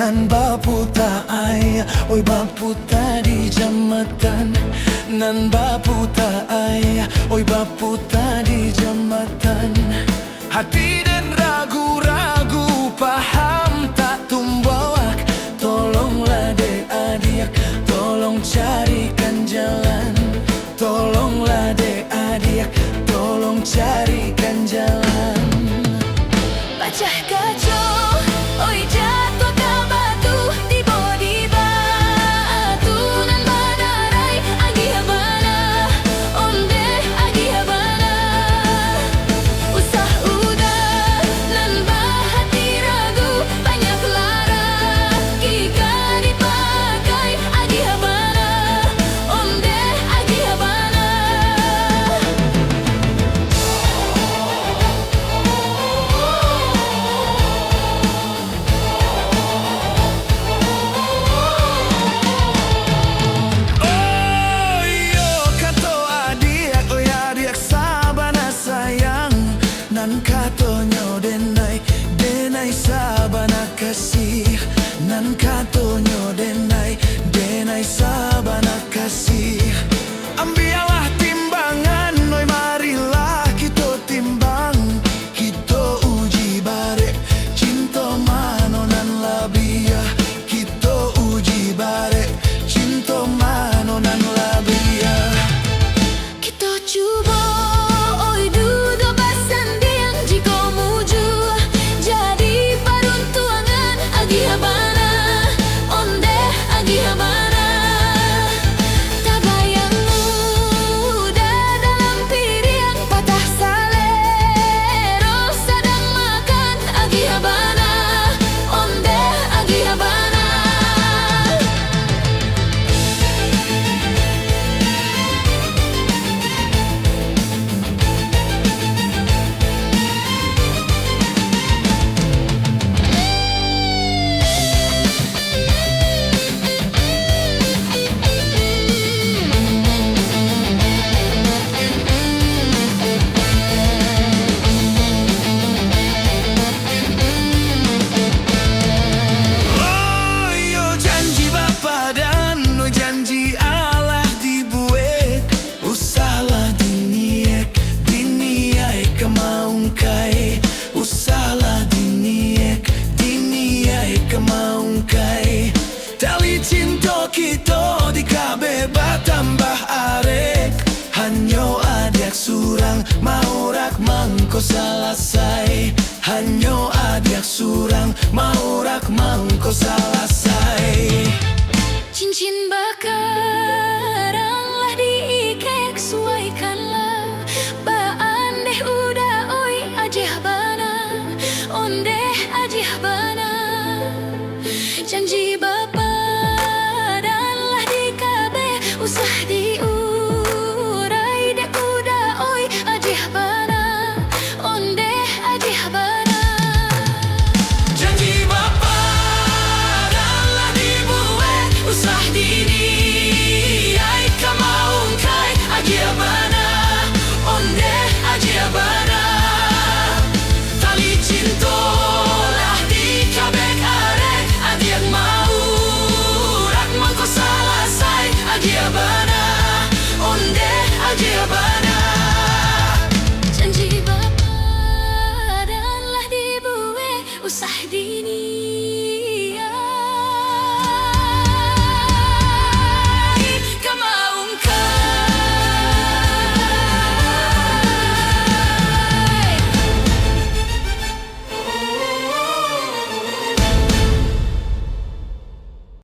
nan baputa ay oi baputa di jambatan, nan baputa ay oi baputa di jambatan. Hati dan ragu-ragu, paham tak tumbawak. Tolonglah dek adik, tolong carikan jalan. Tolonglah dek adik, tolong carikan jalan. Pecah kaca, oi jatuh ke batu, tiba di batu nan badarai agi habana, onde agi habana. Usah udah nan bahati ragu, banyak lara kika dipakai agi habana, onde agi habana. Nan katonyo denai, denai sabana kasih. Nan katonyo denai, denai sabana kasih. Ambialah timbangan, oi marilah kita timbang. Kita uji bare, cinta mano nan labia. Kita uji bare, cinta mano nan labia. Kita coba oi duduk bersanding jika muju jadi peruntungan agi habana, onde agi habana. Tak bayang muda dalam piring patah salero sedang makan agi habana, onde agi habana. Tali cinta kita di kabeh tambah arek. Hanyo adik surang mau rak mangko salasai. Hanyo adik surang mau rak mangko salasai. Cincin bakar